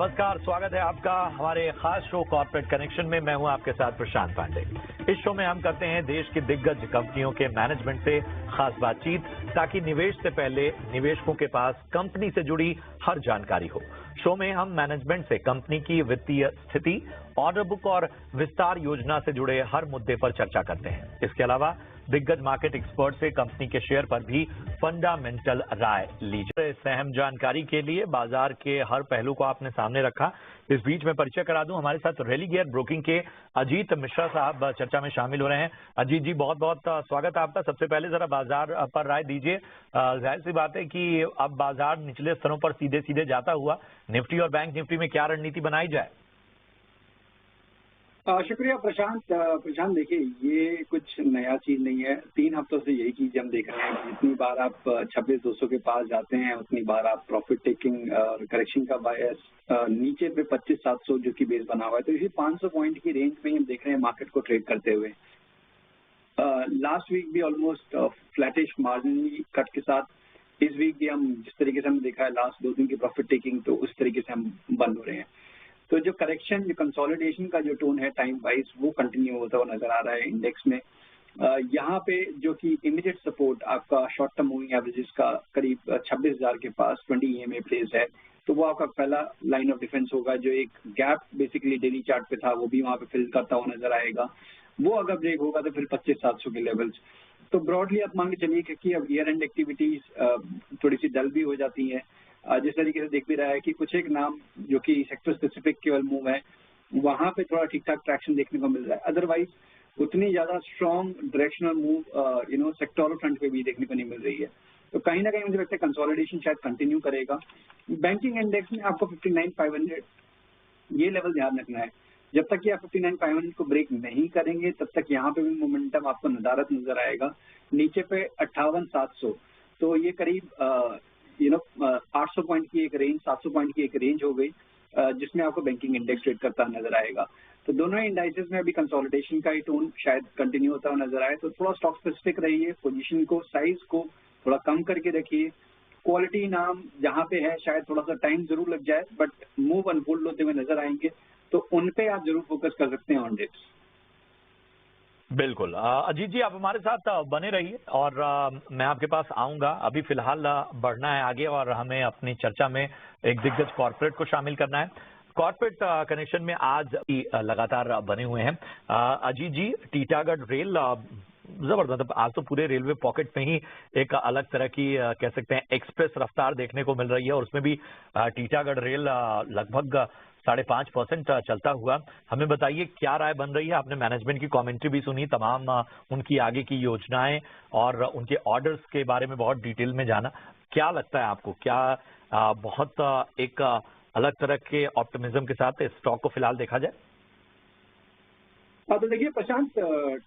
नमस्कार, स्वागत है आपका हमारे खास शो कॉर्पोरेट कनेक्शन में। मैं हूं आपके साथ प्रशांत पांडे। इस शो में हम करते हैं देश की दिग्गज कंपनियों के मैनेजमेंट से खास बातचीत, ताकि निवेश से पहले निवेशकों के पास कंपनी से जुड़ी हर जानकारी हो। शो में हम मैनेजमेंट से कंपनी की वित्तीय स्थिति, ऑर्डर बुक और विस्तार योजना से जुड़े हर मुद्दे पर चर्चा करते हैं। इसके अलावा दिग्गज मार्केट एक्सपर्ट से कंपनी के शेयर पर भी फंडामेंटल राय ली जाए। इस अहम जानकारी के लिए बाजार के हर पहलू को आपने सामने रखा। इस बीच में परिचय करा दूं, हमारे साथ रैली गियर ब्रोकिंग के अजीत मिश्रा साहब चर्चा में शामिल हो रहे हैं। अजीत जी, बहुत बहुत स्वागत है आपका। सबसे पहले जरा बाजार पर राय दीजिए। जाहिर सी बात है कि अब बाजार निचले स्तरों पर सीधे सीधे जाता हुआ निफ्टी और बैंक निफ्टी में क्या रणनीति बनाई जाए? शुक्रिया प्रशांत देखिए, ये कुछ नया चीज नहीं है। 3 हफ्तों से यही चीज हम देख रहे हैं। जितनी बार आप 26,200 के पास जाते हैं, उतनी बार आप प्रॉफिट टेकिंग और करेक्शन का बायस नीचे पे 25,700 जो कि बेस बना हुआ है, तो इसी 500 पॉइंट की रेंज में हम देख रहे हैं मार्केट को ट्रेड करते हुए। लास्ट वीक भी ऑलमोस्ट फ्लैटिश मार्जिन कट के साथ इस वीक भी हम जिस तरीके से हमने देखा है लास्ट 2 दिन की प्रॉफिट टेकिंग, तो उस तरीके से हम बंद हो रहे हैं। तो जो करेक्शन, जो कंसोलिडेशन का जो टोन है टाइम वाइज, वो कंटिन्यू होता हुआ नजर आ रहा है इंडेक्स में। यहाँ पे जो कि इमीडिएट सपोर्ट आपका शॉर्ट टर्म मूविंग एवरेजेस का करीब 26,000 के पास 20 EMA प्लेस है, तो वो आपका पहला लाइन ऑफ डिफेंस होगा। जो एक गैप बेसिकली डेली चार्ट पे था, वो भी वहाँ पे फिल करता हुआ नजर आएगा। वो अगर ब्रेक होगा तो फिर 25,700 के लेवल्स। तो ब्रॉडली आप मान के चलिए कि अब ईयर एंड एक्टिविटीज थोड़ी सी डल भी हो जाती है। जिस तरीके से देख भी रहा है कि कुछ एक नाम जो कि सेक्टर स्पेसिफिक केवल मूव है, वहां पे थोड़ा ठीक ठाक ट्रैक्शन देखने को मिल रहा है। अदरवाइज उतनी ज्यादा strong directional move sectoral front पे भी देखने को नहीं मिल रही है। तो कहीं ना कहीं मुझे लगता है कंसोलिडेशन शायद कंटिन्यू करेगा। बैंकिंग इंडेक्स में आपको 59,500 ये लेवल ध्यान रखना है। जब तक कि आप 59,500 को ब्रेक नहीं करेंगे, तब तक यहाँ पे भी मोमेंटम आपको नदारत नजर आएगा। नीचे पे 58,700, तो ये करीब 800 पॉइंट की एक रेंज, 700 पॉइंट की एक रेंज हो गई, जिसमें आपको बैंकिंग इंडेक्स ट्रेड करता नजर आएगा। तो दोनों ही इंडाइसेस में अभी कंसोलिडेशन का ही टोन शायद कंटिन्यू होता हुआ नजर आए। तो थोड़ा स्टॉक स्पेसिफिक रहिए, पोजीशन को, साइज को थोड़ा कम करके रखिए। क्वालिटी नाम जहां पे है शायद थोड़ा सा टाइम जरूर लग जाए, बट मूव अनफोल्ड होते हुए नजर आएंगे, तो उन पे आप जरूर फोकस कर सकते हैं ऑन डिप्स। बिल्कुल। अजीत जी, आप हमारे साथ बने रहिए और मैं आपके पास आऊंगा। अभी फिलहाल बढ़ना है आगे और हमें अपनी चर्चा में एक दिग्गज कॉर्पोरेट को शामिल करना है। कॉर्पोरेट कनेक्शन में आज लगातार बने हुए हैं अजीत जी। टीटागढ़ रेल जबरदस्त, मतलब आज तो पूरे रेलवे पॉकेट में ही एक अलग तरह की कह सकते हैं एक्सप्रेस रफ्तार देखने को मिल रही है, और उसमें भी टीटागढ़ रेल लगभग 5.5% चलता हुआ। हमें बताइए क्या राय बन रही है? आपने मैनेजमेंट की कमेंट्री भी सुनी, तमाम उनकी आगे की योजनाएं और उनके ऑर्डर्स के बारे में बहुत डिटेल में जाना। क्या लगता है आपको, क्या बहुत एक अलग तरह के ऑप्टिमिज्म के साथ स्टॉक को फिलहाल देखा जाए? तो देखिए प्रशांत,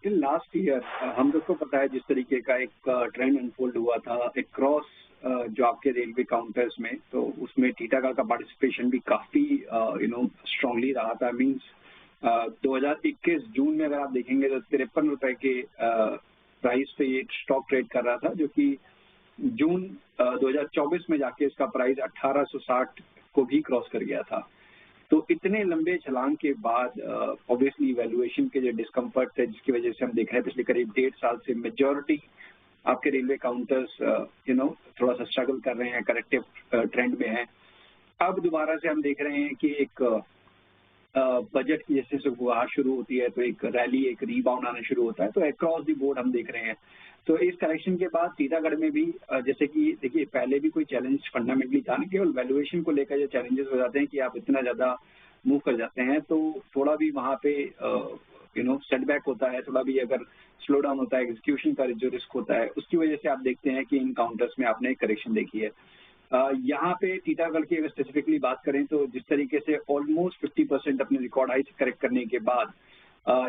टिल लास्ट ईयर हम लोग को पता है जिस तरीके का एक ट्रेंड अनफोल्ड हुआ था एक क्रॉस जो आपके रेलवे काउंटर्स में, तो उसमें टीटागढ़ का पार्टिसिपेशन भी काफी स्ट्रांगली रहा था। मींस 2021 जून में अगर आप देखेंगे तो 53 रुपए के प्राइस पे ये स्टॉक ट्रेड कर रहा था, जो कि जून 2024 में जाके इसका प्राइस 1860 को भी क्रॉस कर गया था। तो इतने लंबे छलांग के बाद ऑब्वियसली वैल्यूएशन के जो डिस्कम्फर्ट है, जिसकी वजह से हम देख रहे हैं पिछले करीब 1.5 साल से मेजॉरिटी आपके रेलवे काउंटर्स थोड़ा सा स्ट्रगल कर रहे हैं, करेक्टिव ट्रेंड में है। अब दोबारा से हम देख रहे हैं कि एक बजट की जैसे सुबह शुरू होती है तो एक रैली, एक रीबाउंड आना शुरू होता है, तो अक्रॉस द बोर्ड हम देख रहे हैं। तो इस करेक्शन के बाद टीटागढ़ में भी जैसे कि देखिए पहले भी कोई चैलेंज फंडामेंटली था नहीं, केवल वैल्यूएशन को लेकर जो चैलेंजेस हो जाते हैं कि आप इतना ज्यादा मूव कर जाते हैं, तो थोड़ा भी वहाँ पे सेटबैक होता है, थोड़ा भी अगर स्लो डाउन होता है, एग्जीक्यूशन का जो रिस्क होता है, उसकी वजह से आप देखते हैं कि इन काउंटर्स में आपने एक करेक्शन देखी है। यहाँ पे टीटागढ़ की अगर स्पेसिफिकली बात करें तो जिस तरीके से ऑलमोस्ट 50% अपने रिकॉर्ड हाई से करेक्ट करने के बाद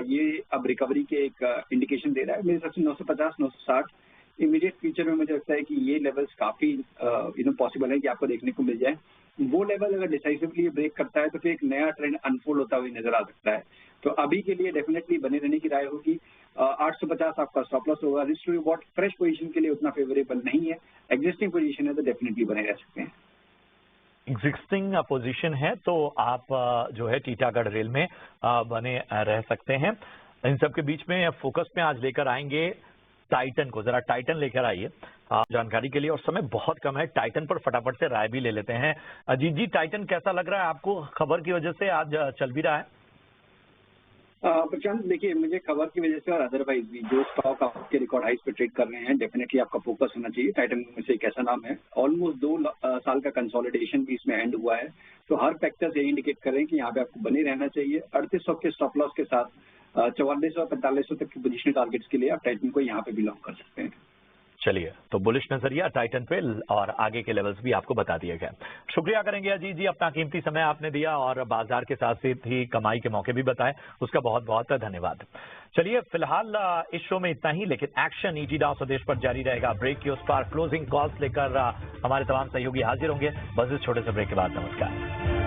ये अब रिकवरी के एक इंडिकेशन दे रहा है। मेरे हिसाब से 950, 960 इमीडिएट फ्यूचर में मुझे लगता है कि ये लेवल्स काफी पॉसिबल है कि आपको देखने को मिल जाए। वो लेवल अगर डिसाइसिवली ब्रेक करता है तो फिर एक नया ट्रेंड अनफोल्ड होता हुआ नजर आ सकता है। तो अभी के लिए डेफिनेटली बने रहने की राय होगी। 850 आपका स्टॉप लॉस होगा। Risk to reward fresh position के लिए उतना फेवरेबल नहीं है, एग्जिस्टिंग पोजीशन है तो डेफिनेटली बने रह सकते हैं। एग्जिस्टिंग पोजीशन है तो आप जो है टीटागढ़ रेल में बने रह सकते हैं। इन सब के बीच में फोकस में आज लेकर आएंगे टाइटन को। जरा टाइटन लेकर आइए जानकारी के लिए, और समय बहुत कम है। टाइटन पर फटाफट से राय भी ले लेते हैं। अजीत जी, टाइटन कैसा लग रहा है आपको? खबर की वजह से आज चल भी रहा है। प्रशांत, देखिए, मुझे खबर की वजह से और अदरवाइज भी जो स्टॉक आपके रिकॉर्ड हाइस पे ट्रेड कर रहे हैं, डेफिनेटली आपका फोकस होना चाहिए। टाइटन में से एक ऐसा नाम है, ऑलमोस्ट 2 साल का कंसोलिडेशन भी इसमें एंड हुआ है, तो हर फैक्टर्स ये इंडिकेट करें कि यहाँ पे आपको बने रहना चाहिए। 3800 के स्टॉप लॉस के साथ 4400 और 4500 तक की पोजिशनल टारगेट्स के लिए आप टाइटन को यहाँ पे बिलोंग कर सकते हैं। चलिए, तो बुलिश नजरिया टाइटन पे और आगे के लेवल्स भी आपको बता दिए गए। शुक्रिया करेंगे अजीत जी, अपना कीमती समय आपने दिया और बाजार के साथ साथ ही कमाई के मौके भी बताए, उसका बहुत बहुत धन्यवाद। चलिए, फिलहाल इस शो में इतना ही, लेकिन एक्शन ईटी नाउ स्वदेश पर जारी रहेगा। ब्रेक की उस पार क्लोजिंग कॉल्स लेकर हमारे तमाम सहयोगी हाजिर होंगे। बस इस छोटे से ब्रेक के बाद नमस्कार।